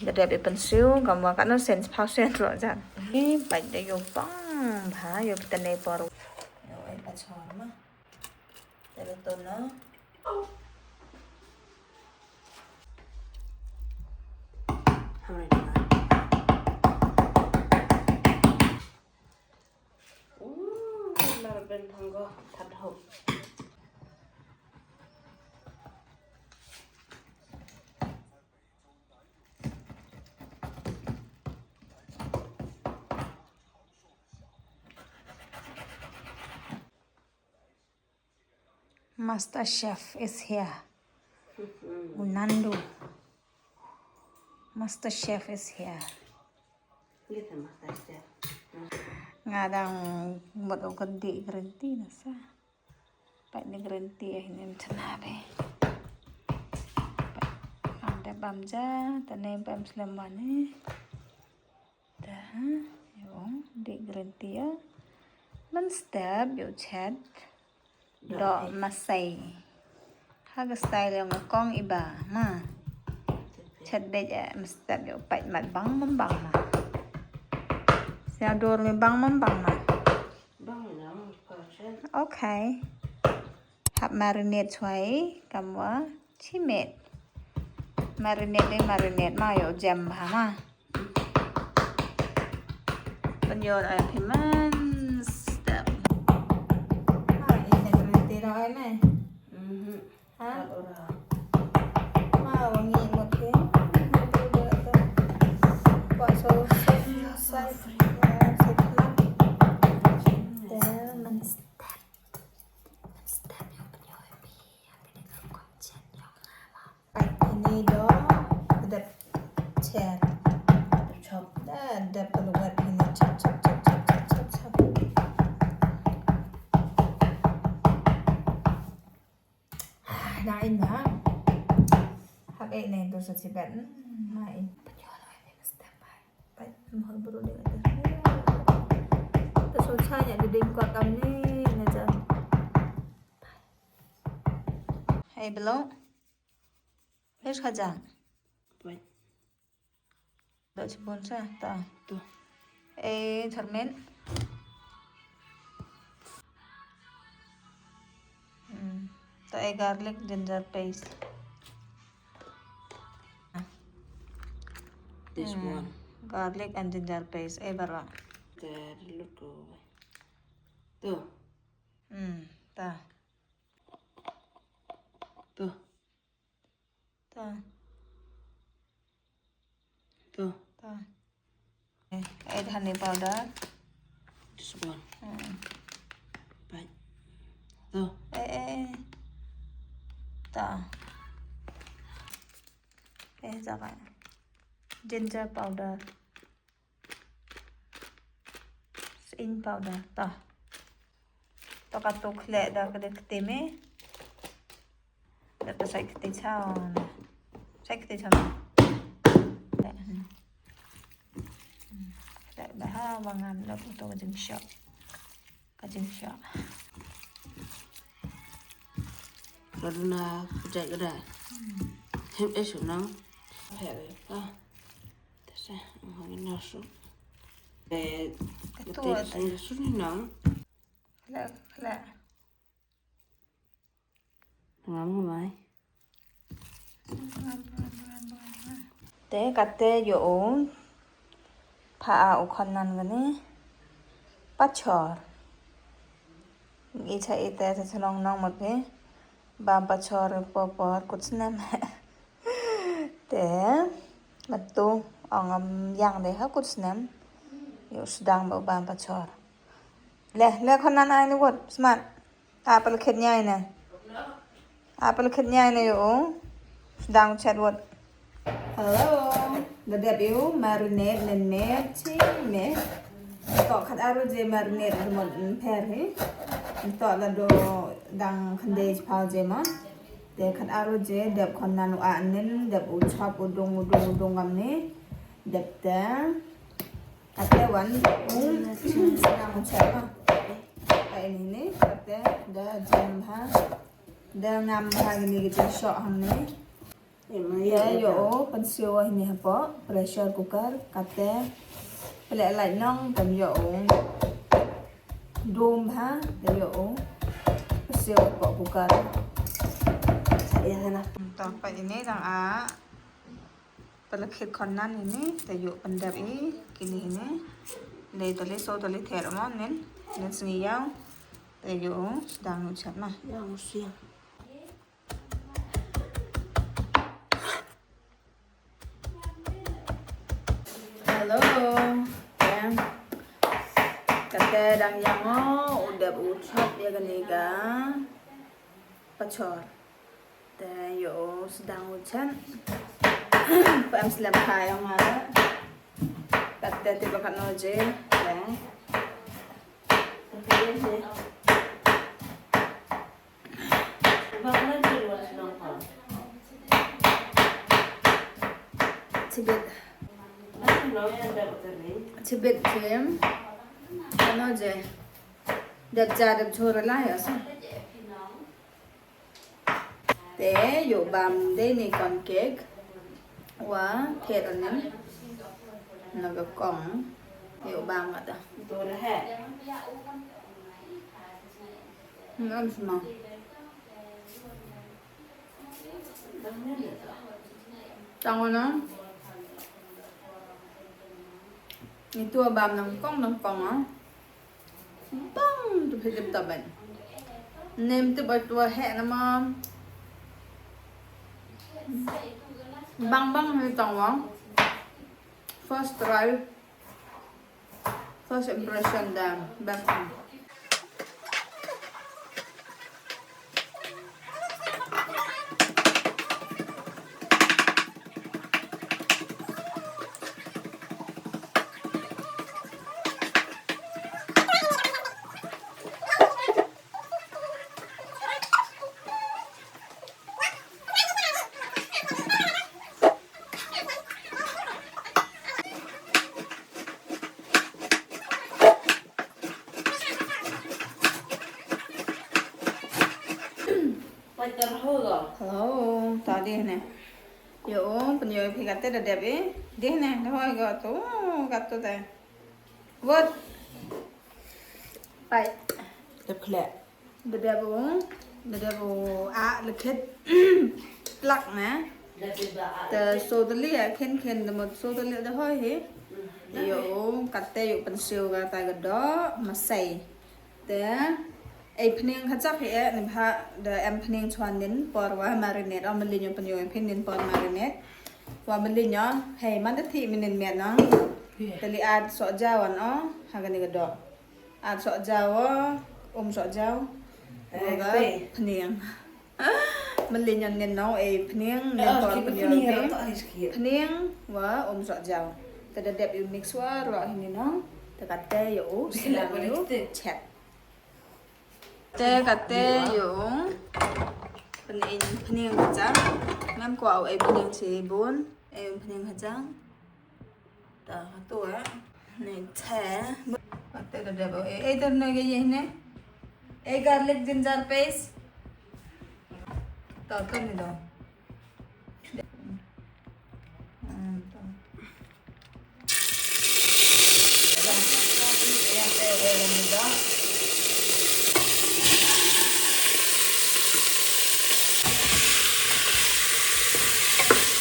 Để bị bẩn xíu, còn mà nó sen phao sen rồi dần. Ý bạch để vô băng, phá vô tên này bỏ rồi. Rồi bà chọn mà. Để bà tồn nó. Là bên thằng go thật hộp. Master Chef is here. Unando. Master Chef is here. Lihat sama Tasya. Ngadang buat orang di gerenti nasa. Pak ni gerenti ini macam apa? Ada bamja, tanah bam selama ni. Dah, yo di gerenti ya. Menstep yo chat. Dok masai. Haga style yang ngkong iba, ma. Chat deh ya, menstep yo pat mat bang membang ma. Siapa dor membang membang ma. Bang nang persen. Okay. Hab marinate choy kamwa chimet. Marinate ma yo jam ma. Penjual ayam himan step. Ini berhenti dah ni. Ha? Mau wangi mungkin. Buat sos sai. Ini do ada chat. Chop dah ada peluat ini chop. Này mà. Hak này tôi sẽ chỉ bạn này. Baik, mahal baru dia kata. Terus saya di dengkot kami najan. Hey belum? Hết khá chẳng? Baik. Đợi chị bốn ra, ta. Tuh. Ê, thật mến. Ta garlic ginger paste. This one. Garlic and ginger paste. Eh, barang. There, look over. Tuh. Ta. Tuh. Ta. Tuh. Ta. Add honey powder. This one. Baik. Tuh. Ta. Jangan. Ginger powder. Sin powder. Ta. Ta katuk le dah kedai keteme. Dapat saya ketemu cawan. Saya ketemu cawan. Đại bà và ngàn là của tôi dừng shop. Cả dừng shop. Karena kerja kedai. Hem esok nang. Hei, Tasya, mau nasuk. Ketua Suni nang. Kela. Ngam mai. Te kate yo pha o khonan gani pachor. Icha ite sa chalong nang một cái ba pachor popor kuch nam. Te matu ong yang de ha kuch nam. Yo sedang ba pachor. Le khonan ai ni wat smart. Apple khet nyai nè. Apple khet nyai nè yo. Sedang chat wat. Hello. Dadap yo marinate nen me chi me. To khat aro je marinate mo pher he. To la do dang khande phao je ma. De khat aro je dap khonan u anen dap u chop udong ngam ne. Dap ta. Ate wan sedang chat ma. Ai ni ne ate da jam ha. Da ngam ha ni ke shot hang ne. Te yo pensil ini apa? Pressure cooker kate pelek lại nong tầm yo dum ha te yo pensil apa cooker. Saya sana.ต่อไปini rằng pelekit konan ini te yo pendap ini kini ini le tali so tali ter mon nen sengi yau te yo sedang ucap mah. Yang siang. Halo, ya. Kata dang yang udah ucap ya kaniga pacor. Te yo sedang ucap. Pak am selam kaya ngara. Kata tiba kat noje, ya. Bakal jual nongkrong. Cibit. Cibit jem. Ano je? Dap jadap chora lah ya sa. Te yo bam de ni con cake. Wa khet anem. Naga kong. Yo bam ata. Dua heh. Ngam semua. Tangan na. Itu abam ng kong ah. Bang, tu philip taban. Nem tu ba tua he na ma. Bang hay tong wang. First try. First impression dan bang. Hello, tadi nih. Yo, penjual pikatnya ada deh, deh nih, dah gato deh. What? Baik. Đẹp khỏe. Ada lekit plak nè. The sotali ken the mod sotali dah hoi he. Yo, kate yo pensil kata gado masai. Pening kacak he ni bah the pening chuanin por wa marinate am linyo penyo pening por marinate wa melinyo hey man thi minin me nang tali ad so jawan hagani gado ad so jawo so jaw ga pening melinyo nen no pening nen por penyo pening wa so jaw tada dep you mix wa ro hini no takate yo sila yo chat kate yung pening kacang ngam ko ay pening sibun ay pening kacang ta to này the kate da debo ay to na gay ne ay garlic ginger paste to ni do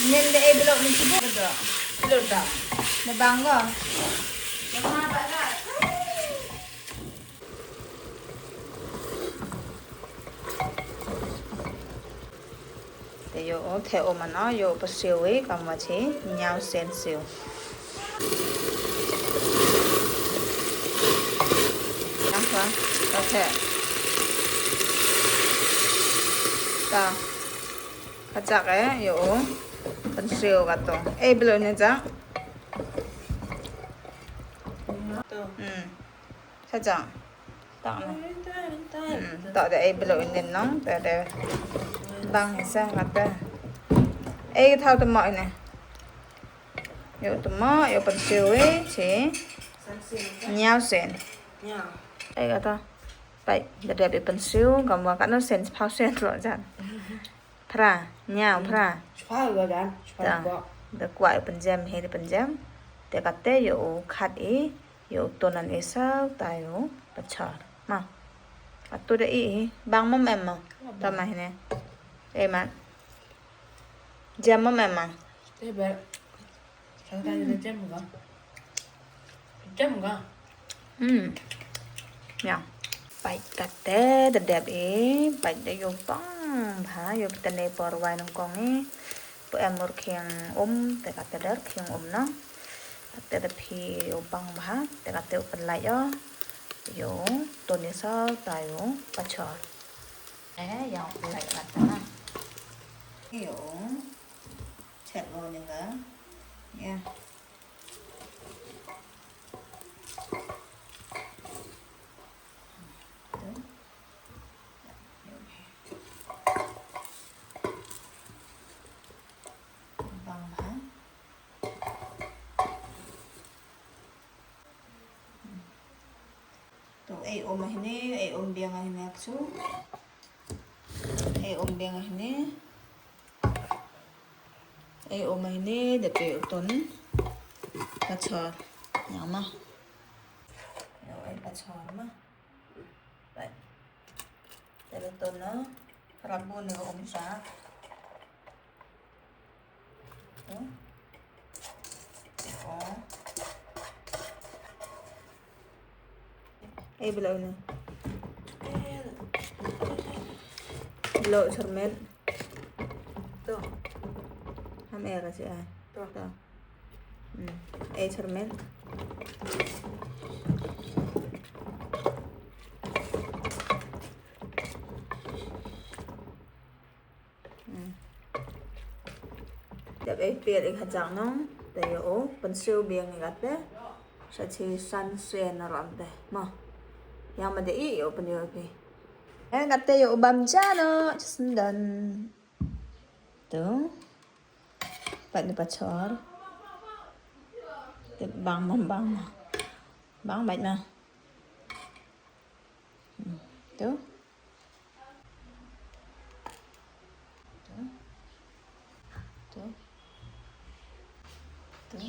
Nên để belok ni sibuk betul. Belok dah. Nebang ko. Yang apa dah? Yo theo mà nó yo bơ siêu ấy còn mà chỉ nhau sen siêu. Đắng quá. Có thể. Ta. Kacak yo. Pensil kato. Belum ni jang. Sajang. Tak na. Tak ada belum ni nong. Tak ada. Bang sa kata. Thao tụi mọi này. Yo tụi mọi yo pensil chỉ. Nhau sen. Kata. Baik, dari pensil gambar kan sen pau sen rồi jan. pra nhau pra Chua rồi đàn, chua ta bọ. the quite penjam he the penjam te kate yo khat e yo tonan esa ta yo pachar ma atu de e bang mom em ma ta ma ne e ma jam mom em ma Thế bé, cháu ta đi chém một con. Chém một con. ya pai kate the deb e pai de yo bang ha yo tane por wai nong kong e po em mor khiang te kate der khiang no te the phi yo bang ba te kate open lại yo yo tôn sa tayo pachar yang lại kata na yo chat lo nila ya bang ha to ay ini ay biang ini aksu ay biang ini ay ini depe uton pachar nyama yo ay pachar ma right depe uton na rabu ni sa ay bilaw na bilaw sarmen Tuh, ham era si ay tuh. to ay sarmen đẹp ấy biệt ấy hạt dạng nó để yo phần siêu biếng này gắt đấy sẽ chỉ san xuyên nó làm đấy mà yang mà để ý yo phần yo đi em gắt đấy yo bám cha nó chân đần tuh bạn đi bắt chó để băng bạch mà tuh tuh tuh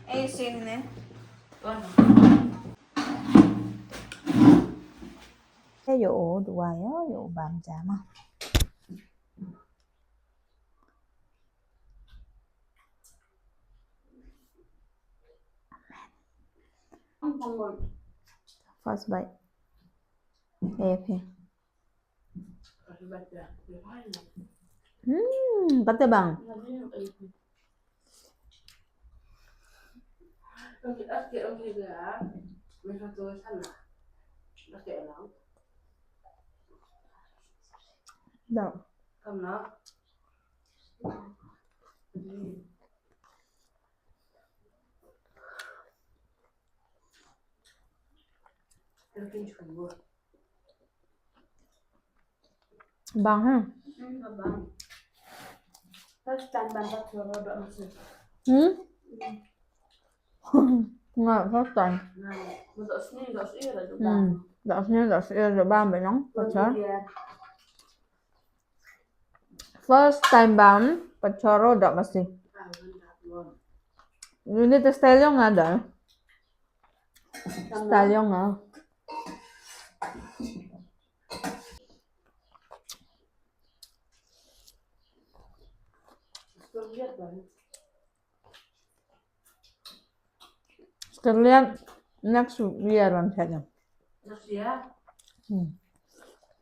ấy xin nè Con. cái vụ đùa vụ bám cha mà Không rồi. first bite okay Phải bật ra. Để phải này. kata bang Oke, oke ya. Mereka tuh sana. Oke, enak. đâu Kamu nak? Ikin chumbo. bang ha Abang. First time banget suara udah masuk. nggak selesai Nah, masuk sini ada juga. dasnya ada bam vậy nóng pachar Kemudian first time bam pacharo udah masih ini tes style nggak ada style nggak lihat kan. sekalian next year on saja Terus ya.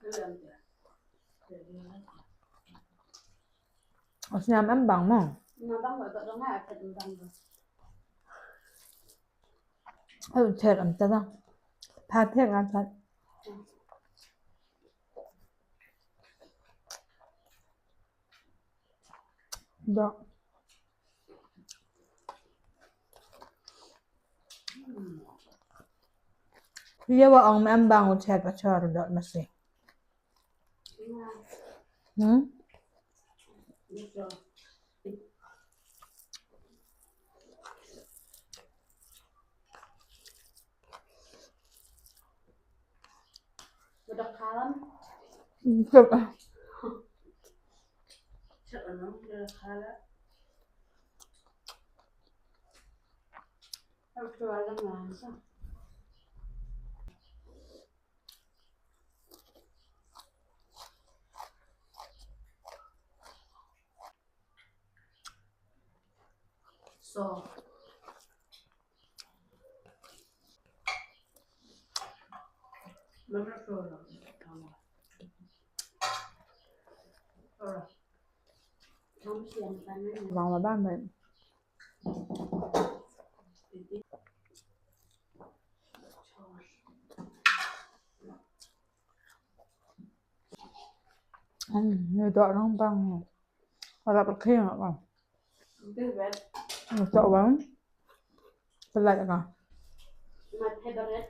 Lihat ya. Osnya em bang mà Nabang nggak tak dengar ada tentang itu. thiệt làm sao đâu tha thiệt làm sao đó dia wa ông em bang một thiệt và chờ được mà gì Bisa. Udah kalem. Coba. Sekarang udah kalem. Harus jualan langsung. So. Mana suara? Suara. Kamu siang panen. Vòng vào ba mình. Người tọa nó không tăng. Họ gặp được khi hả con? Cái vết. Người tọa bắn. Bên lại con. Mặt hay baret.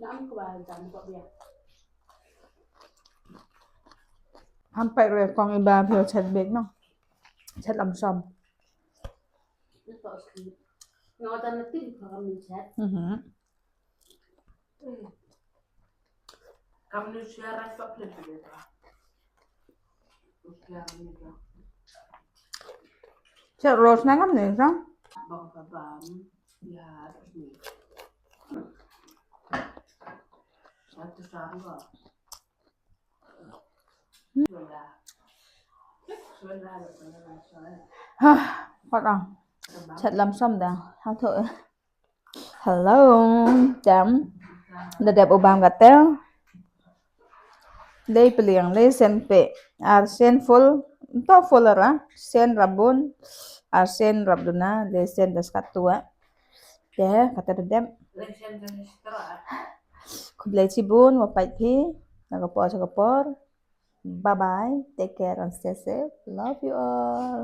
Nãy có bài chẳng có việc. Sampai rồi con iba phiêu chật bếch nó. Chật làm xong. Nó tỏ sự. Ngồi ta nó tin vào mình chết. Kamu nu siaran kok belum begitu. Siaran itu. Chật rose nắng lắm nè sao? Bang babam lihat ni. Satu sarga. Sudah. Sudah ada Ha, bắt đầu. Chật làm xong đã. Hao thở. Hello. Chấm. Udah đẹp ubam gatel. Day piliang lay sen pe. Arsen full. Ito full ra. Sen rabun. Arsen rabduna. Lay sen das katua. Ya, kata dedem. Lesen dan istirahat. Kublay cibun. Wapait pi. Nagapor. Bye bye. Take care and stay safe. Love you all.